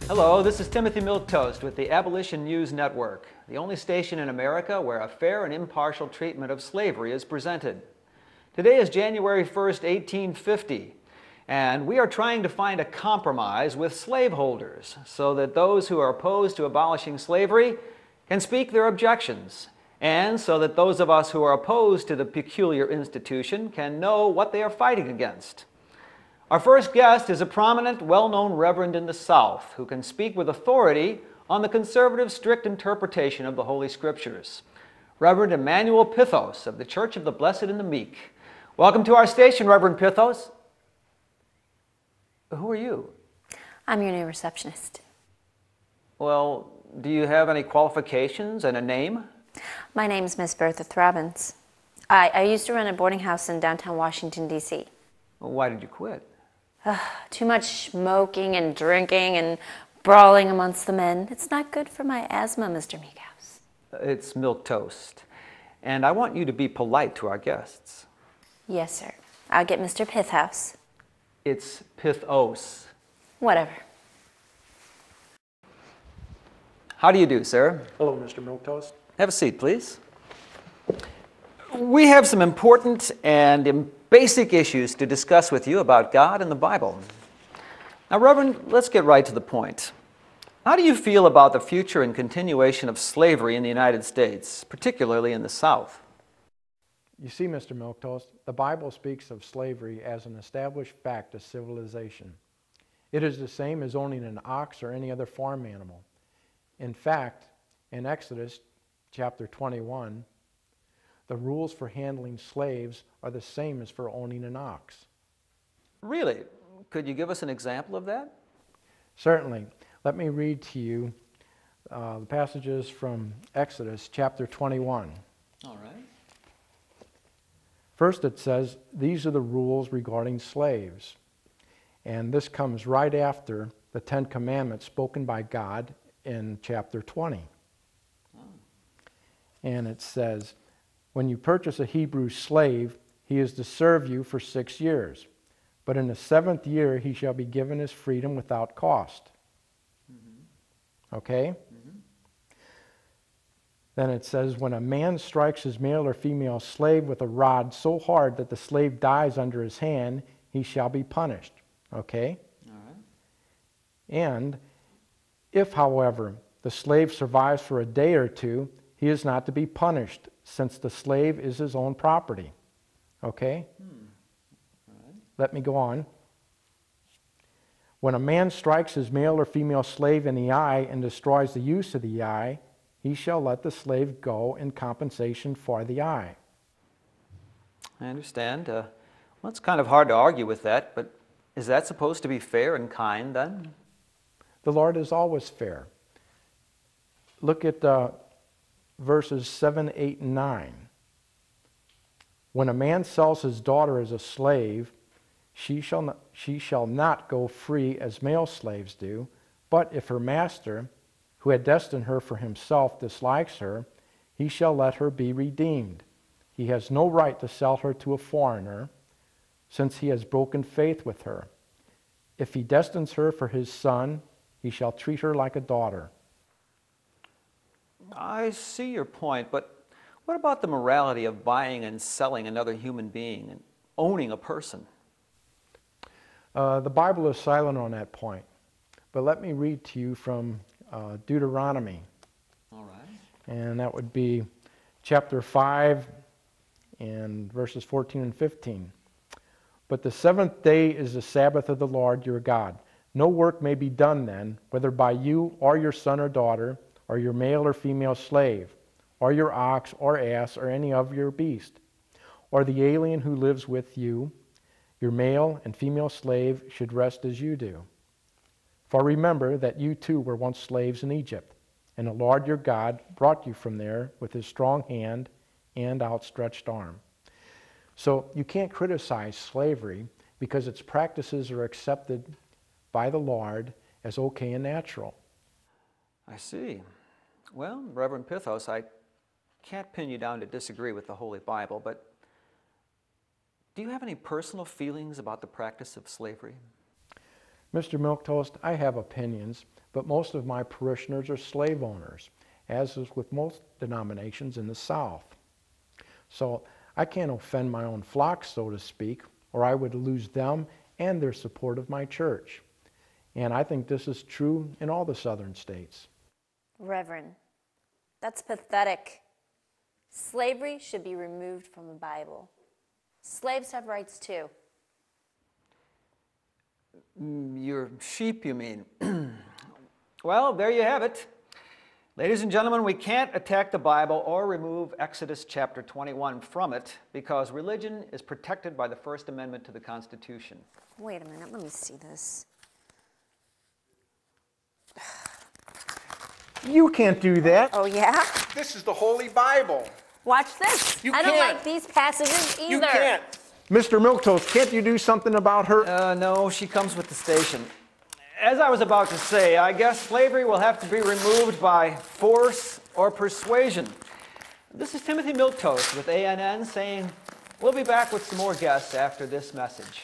Hello, this is Timothy Milquetoast with the Abolition News Network, the only station in America where a fair and impartial treatment of slavery is presented. Today is January 1st, 1850, and we are trying to find a compromise with slaveholders so that those who are opposed to abolishing slavery can speak their objections, and so that those of us who are opposed to the peculiar institution can know what they are fighting against. Our first guest is a prominent, well-known reverend in the South who can speak with authority on the conservative, strict interpretation of the Holy Scriptures. Reverend Emmanuel Pythos of the Church of the Blessed and the Meek. Welcome to our station, Reverend Pythos. Who are you? I'm your new receptionist. Well, do you have any qualifications and a name? My name's Miss Bertha Throbbins. I used to run a boarding house in downtown Washington, D.C. Well, why did you quit? Too much smoking and drinking and brawling amongst the men. It's not good for my asthma, Mr. Meekhouse. It's Milquetoast, and I want you to be polite to our guests. Yes, sir. I'll get Mr. Pythhouse. It's Pythos. Whatever. How do you do, sir? Hello, Mr. Milquetoast. Have a seat, please. We have some important and basic issues to discuss with you about God and the Bible. Now, Reverend, let's get right to the point. How do you feel about the future and continuation of slavery in the United States, particularly in the South? You see, Mr. Milquetoast, the Bible speaks of slavery as an established fact of civilization. It is the same as owning an ox or any other farm animal. In fact, in Exodus chapter 21, the rules for handling slaves are the same as for owning an ox. Really? Could you give us an example of that? Certainly. Let me read to you the passages from Exodus chapter 21. All right. First it says, these are the rules regarding slaves. And this comes right after the Ten Commandments spoken by God in chapter 20. Oh. And it says, when you purchase a Hebrew slave, he is to serve you for 6 years. But in the 7th year, he shall be given his freedom without cost. Mm-hmm. Okay? Mm-hmm. Then it says, when a man strikes his male or female slave with a rod so hard that the slave dies under his hand, he shall be punished. Okay? All right. And if, however, the slave survives for a day or two, he is not to be punished, since the slave is his own property. Okay? Right. Let me go on. When a man strikes his male or female slave in the eye and destroys the use of the eye, he shall let the slave go in compensation for the eye. I understand. Well, it's kind of hard to argue with that, but is that supposed to be fair and kind then? The Lord is always fair. Look at verses 7, 8, and 9. When a man sells his daughter as a slave, she shall not go free as male slaves do, but if her master, who had destined her for himself, dislikes her, he shall let her be redeemed. He has no right to sell her to a foreigner, since he has broken faith with her. If he destines her for his son, he shall treat her like a daughter. I see your point, but what about the morality of buying and selling another human being and owning a person? The Bible is silent on that point, but let me read to you from Deuteronomy. All right. And that would be chapter 5 and verses 14 and 15. But the 7th day is the Sabbath of the Lord your God. No work may be done then, whether by you or your son or daughter, or your male or female slave, or your ox or ass, or any of your beast, or the alien who lives with you, your male and female slave should rest as you do. For remember that you too were once slaves in Egypt, and the Lord your God brought you from there with his strong hand and outstretched arm. So you can't criticize slavery because its practices are accepted by the Lord as okay and natural. I see. Well, Reverend Pythos, I can't pin you down to disagree with the Holy Bible, but do you have any personal feelings about the practice of slavery? Mr. Milquetoast, I have opinions, but most of my parishioners are slave owners, as is with most denominations in the South. So I can't offend my own flock, so to speak, or I would lose them and their support of my church. And I think this is true in all the southern states. Reverend, that's pathetic. Slavery should be removed from the Bible. Slaves have rights too. Your sheep, you mean? Well, there you have it. Ladies and gentlemen, we can't attack the Bible or remove Exodus chapter 21 from it because religion is protected by the First Amendment to the Constitution. Wait a minute, let me see this. You can't do that. Oh, yeah? This is the Holy Bible. Watch this. You I don't can't. like these passages either. You can't. Mr. Milquetoast, can't you do something about her? No, she comes with the station. As I was about to say, I guess slavery will have to be removed by force or persuasion. This is Timothy Milquetoast with ANN saying we'll be back with some more guests after this message.